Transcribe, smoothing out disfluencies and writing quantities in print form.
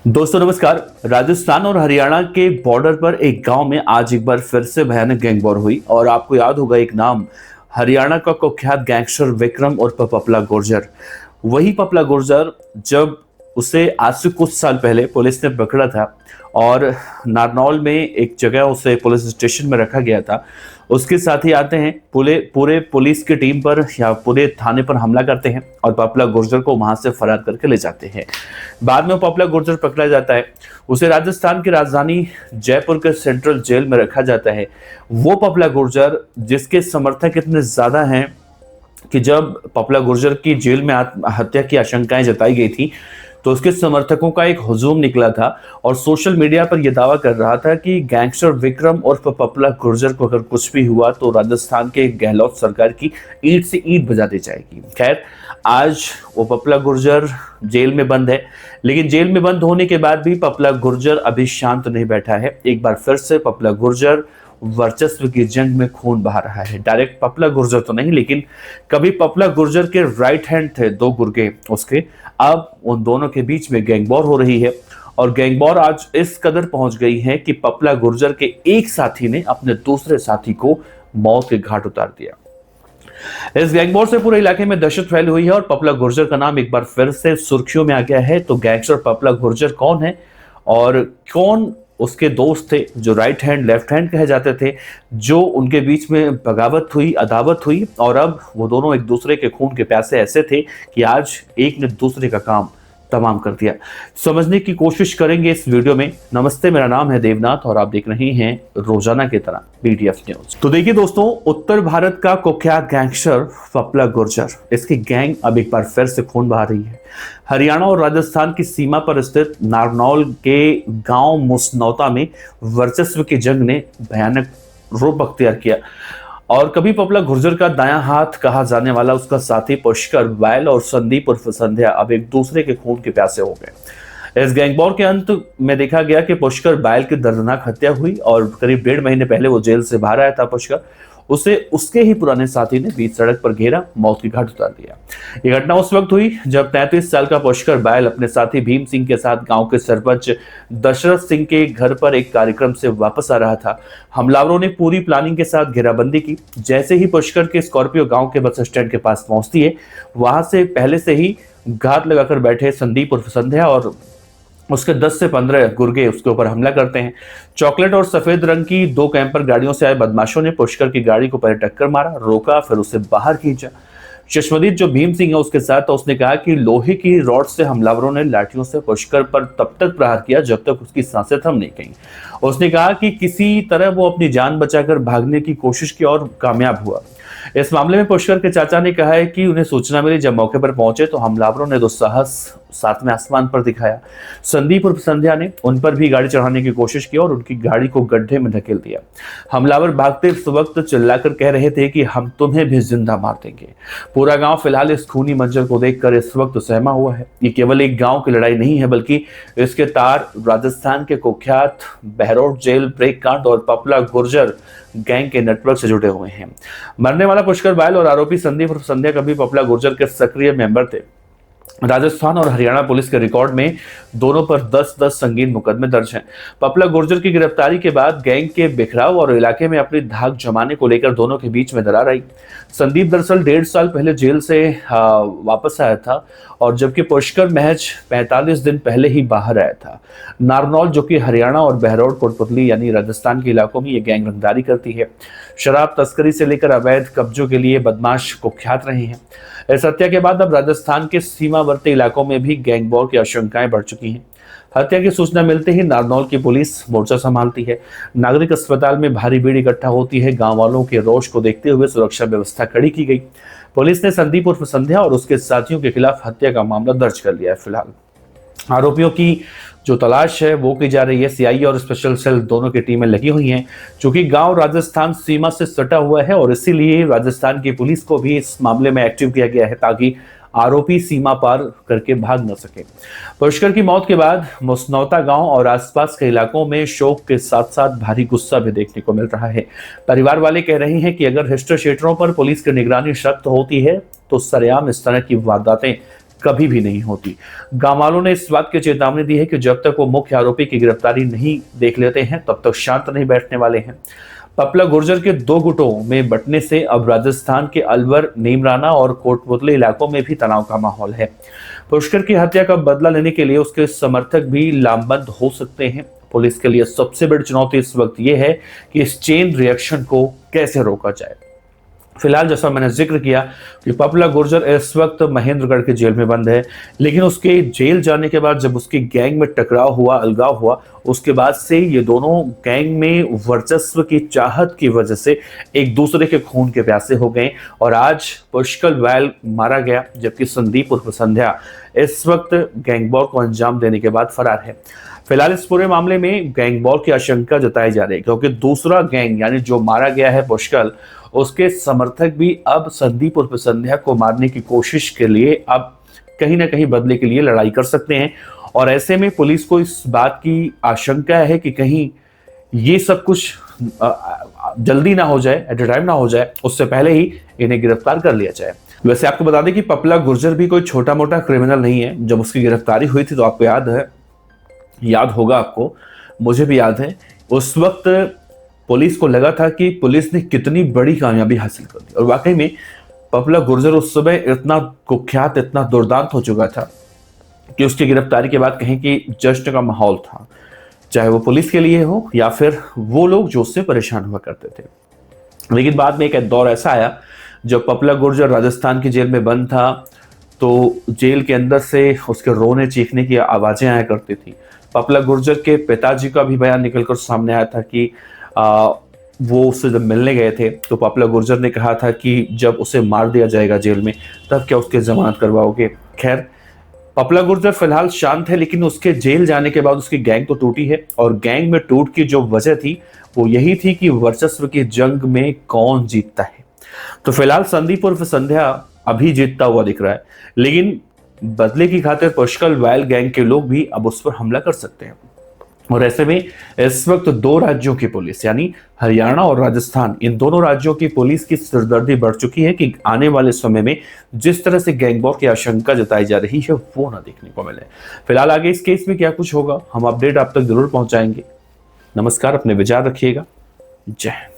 दोस्तों नमस्कार। राजस्थान और हरियाणा के बॉर्डर पर एक गांव में आज एक बार फिर से भयानक गैंग वॉर हुई और आपको याद होगा एक नाम, हरियाणा का कुख्यात गैंगस्टर विक्रम और पपला गुर्जर। वही पपला गुर्जर जब उसे आज से कुछ साल पहले पुलिस ने पकड़ा था और नारनौल में एक जगह उसे पुलिस स्टेशन में रखा गया था। उसके साथ ही आते हैं पूरे पूरे पुलिस की टीम पर या पूरे थाने पर हमला करते हैं और पपला गुर्जर को वहां से फरार करके ले जाते हैं। बाद में पपला गुर्जर पकड़ा जाता है, उसे राजस्थान की राजधानी जयपुर के सेंट्रल जेल में रखा जाता है। वो पपला गुर्जर जिसके समर्थक इतने ज्यादा हैं कि जब पपला गुर्जर की जेल में हत्या की आशंकाएं जताई गई थी तो उसके समर्थकों का एक हुजूम निकला था और सोशल मीडिया पर यह दावा कर रहा था कि गैंगस्टर विक्रम और पपला गुर्जर को अगर कुछ भी हुआ तो राजस्थान के गहलोत सरकार की ईंट से ईंट बजा दी जाएगी। खैर, आज वो पपला गुर्जर जेल में बंद है, लेकिन जेल में बंद होने के बाद भी पपला गुर्जर अभी शांत नहीं बैठा है। एक बार फिर से पपला गुर्जर वर्चस्व की जंग में खून बहा रहा है। डायरेक्ट पपला गुर्जर तो नहीं, लेकिन कभी पपला गुर्जर के राइट हैंड थे दो गुर्गे उसके, अब उन दोनों के बीच में गैंग वॉर हो रही है और गैंग वॉर आज इस कदर पहुंच गई है कि पपला गुर्जर के एक साथी ने अपने दूसरे साथी को मौत के घाट उतार दिया। इस गैंग वॉर से पूरे इलाके में दहशत फैली हुई है और पपला गुर्जर का नाम एक बार फिर से सुर्खियों में आ गया है। तो गैंगस्टर पपला गुर्जर कौन है और कौन उसके दोस्त थे जो राइट हैंड लेफ्ट हैंड कहे जाते थे, जो उनके बीच में बगावत हुई, अदावत हुई और अब वो दोनों एक दूसरे के खून के प्यासे ऐसे थे कि आज एक ने दूसरे का काम तमाम कर दिया। समझने की कोशिश करेंगे इस वीडियो में। नमस्ते, मेरा नाम है देवनाथ और आप देख रहे हैं रोजाना की तरह BDF न्यूज। तो देखिए दोस्तों, उत्तर भारत का कुख्यात गैंगस्टर पपला गुर्जर, इसकी गैंग अब एक बार फिर से खून बहा रही है। हरियाणा और राजस्थान की सीमा पर स्थित नारनौल के गांव मुसनौता में वर्चस्व की जंग ने भयानक रूप अख्तियार किया और कभी पपला गुर्जर का दायां हाथ कहा जाने वाला उसका साथी पुष्कर बैल और संदीप उर्फ संध्या अब एक दूसरे के खून के प्यासे हो गए। इस गैंग वॉर के अंत में देखा गया कि पुष्कर बैल की दर्दनाक हत्या हुई और करीब 1.5 महीने पहले वो जेल से बाहर आया था पुष्कर, उसे उसके ही पुराने साथी ने बीच सड़क पर घेरा, मौत की घाट उतार दिया। यह घटना उस वक्त हुई जब 33 साल का पुष्कर बैल अपने साथी भीम सिंह के साथ गांव के सरपंच दशरथ सिंह के घर पर एक कार्यक्रम से वापस आ रहा था। हमलावरों ने पूरी प्लानिंग के साथ घेराबंदी की। जैसे ही पुष्कर के स्कॉर्पियो गांव के बस स्टैंड के पास पहुंचती है, वहां से पहले से ही घात लगाकर बैठे संदीप उर्फ संध्या और उसके 10 से 15 गुर्गे उसके ऊपर हमला करते हैं। चॉकलेट और सफेद रंग की 2 कैंपर गाड़ियों से आए बदमाशों ने पुष्कर की गाड़ी को पहले टक्कर मारा, रोका, फिर उसे बाहर खींचा। चश्मदीद जो भीम सिंह है उसके साथ, तो उसने कहा कि लोहे की रॉड से हमलावरों ने लाठियों से पुष्कर पर तब तक प्रहार किया जब तक उसकी सांसें थम नहीं गईं। उसने कहा कि किसी तरह वो अपनी जान बचाकर भागने की कोशिश की और कामयाब हुआ। इस मामले में पुष्कर के चाचा ने कहा है कि उन्हें सूचना मिली, जब मौके पर पहुंचे तो हमलावरों ने दुस्साहस सातवें आसमान पर दिखाया। संदीप उर्फ संध्या ने उन पर भी गाड़ी चढ़ाने की कोशिश की और उनकी गाड़ी को गड्ढे में धकेल दिया। हमलावर भागते इस वक्त चिल्लाकर कह रहे थे कि हम तुम्हें भी जिंदा मार देंगे। पूरा गांव फिलहाल इस खूनी मंजर को देखकर इस वक्त सहमा हुआ है। ये केवल एक गांव की लड़ाई नहीं है, बल्कि इसके तार राजस्थान के कुख्यात बहरोड जेल ब्रेक कांड और पपला गुर्जर गैंग के नेटवर्क से जुड़े हुए हैं। मरने वाला पुष्कर बैल और आरोपी संदीप और संध्या कभी पपला गुर्जर के सक्रिय मेंबर थे। राजस्थान और हरियाणा पुलिस के रिकॉर्ड में दोनों पर 10-10 संगीन मुकदमे दर्ज हैं। पपला गुर्जर की गिरफ्तारी के बाद गैंग के बिखराव और इलाके में अपनी धाक जमाने को लेकर दोनों के बीच में दरार आई। संदीप दरअसल 1.5 साल पहले जेल से वापस आया था और जबकि पुष्कर महज 45 दिन पहले ही बाहर आया था। नारनौल, जो कि हरियाणा और बहरौड कोटपुतली यानी राजस्थान के इलाकों में ये गैंग रंगदारी करती है। शराब तस्करी से लेकर अवैध कब्जों के लिए बदमाश कुख्यात रहे हैं। इस हत्या के बाद अब राजस्थान के सीमावर्ती इलाकों में भी गैंग वॉर की आशंकाएं बढ़ चुकी हैं। हत्या की सूचना मिलते ही नारनौल की पुलिस मोर्चा संभालती है। नागरिक अस्पताल में भारी भीड़ इकट्ठा होती है। गांव वालों के रोष को देखते हुए सुरक्षा व्यवस्था कड़ी की गई। पुलिस ने संदीप उर्फ संध्या और उसके साथियों के खिलाफ हत्या का मामला दर्ज कर लिया है। फिलहाल आरोपियों की जो तलाश है वो की जा रही है। CI और स्पेशल सेल दोनों की टीमें लगी हुई हैं, चूंकि गांव राजस्थान सीमा से सटा हुआ है और इसीलिए राजस्थान की पुलिस को भी इस मामले में एक्टिव किया गया है ताकि आरोपी सीमा पार करके भाग न सके। पुष्कर की मौत के बाद मुसनौता गांव और आसपास के इलाकों में शोक के साथ साथ भारी गुस्सा भी देखने को मिल रहा है। परिवार वाले कह रहे हैं कि अगर हिस्ट्री शीटरों पर पुलिस की निगरानी सख्त होती है तो सरेआम इस तरह की वारदातें कभी भी नहीं होती। गांव वालों ने इस बात की चेतावनी दी है कि जब तक वो मुख्य आरोपी की गिरफ्तारी नहीं देख लेते हैं तब तक शांत नहीं बैठने वाले हैं। पपला गुर्जर के दो गुटों में बंटने से अब राजस्थान के अलवर, नीमराना और कोटपुतली इलाकों में भी तनाव का माहौल है। पुष्कर की हत्या का बदला लेने के लिए उसके समर्थक भी लामबंद हो सकते हैं। पुलिस के लिए सबसे बड़ी चुनौती इस वक्त यह है कि इस चेन रिएक्शन को कैसे रोका जाए। फिलहाल जैसा मैंने जिक्र किया कि पपला गुर्जर इस वक्त महेंद्रगढ़ के जेल में बंद है, लेकिन उसके जेल जाने के बाद जब उसकी गैंग में टकराव हुआ, अलगाव हुआ, उसके बाद से ये दोनों गैंग में वर्चस्व की चाहत की वजह से एक दूसरे के खून के प्यासे हो गए और आज पुष्कर वैल मारा गया, जबकि संदीप उर्फ संध्या इस वक्त गैंग वॉर को अंजाम देने के बाद फरार है। फिलहाल इस पूरे मामले में गैंग वॉर की आशंका जताई जा रही है, क्योंकि दूसरा गैंग यानी जो मारा गया है पुष्कर, उसके समर्थक भी अब संदीप उर्फ संध्या को मारने की कोशिश के लिए अब कहीं ना कहीं बदले के लिए लड़ाई कर सकते हैं। और ऐसे में पुलिस को इस बात की आशंका है कि कहीं ये सब कुछ जल्दी ना हो जाए, एट ए टाइम ना हो जाए, उससे पहले ही इन्हें गिरफ्तार कर लिया जाए। वैसे आपको बता दें कि पपला गुर्जर भी कोई छोटा मोटा क्रिमिनल नहीं है। जब उसकी गिरफ्तारी हुई थी तो आपको याद होगा आपको, मुझे भी याद है, उस वक्त पुलिस को लगा था कि पुलिस ने कितनी बड़ी कामयाबी हासिल कर दी। और वाकई में पपला गुर्जर उस समय इतना कुख्यात, इतना दुर्दांत हो चुका था कि उसकी गिरफ्तारी के बाद कहीं की जश्न का माहौल था, चाहे वो पुलिस के लिए हो या फिर वो लोग जो उससे परेशान हुआ करते थे। लेकिन बाद में एक दौर ऐसा आया जब पपला गुर्जर राजस्थान की जेल में बंद था, तो जेल के अंदर से उसके रोने चीखने की आवाजें आया करती थी। पपला गुर्जर के पिताजी का भी बयान निकलकर सामने आया था कि वो उससे जब मिलने गए थे तो पपला गुर्जर ने कहा था कि जब उसे मार दिया जाएगा जेल में तब क्या उसके जमानत करवाओगे। खैर, पपला गुर्जर फिलहाल शांत है, लेकिन उसके जेल जाने के बाद उसकी गैंग तो टूटी है और गैंग में टूट की जो वजह थी वो यही थी कि वर्चस्व की जंग में कौन जीतता है। तो फिलहाल संदीप उर्फ संध्या अभी जीतता हुआ दिख रहा है, लेकिन बदले की खातिर पुष्कर वैल गैंग के लोग भी अब उस पर हमला कर सकते हैं। और ऐसे में इस वक्त दो राज्यों की पुलिस यानी हरियाणा और राजस्थान, इन दोनों राज्यों की पुलिस की सिरदर्दी बढ़ चुकी है कि आने वाले समय में जिस तरह से गैंग वॉर की आशंका जताई जा रही है वो ना देखने को मिले। फिलहाल आगे इस केस में क्या कुछ होगा, हम अपडेट आप तक जरूर पहुंचाएंगे। नमस्कार, अपने विचार रखिएगा। जय हिंद।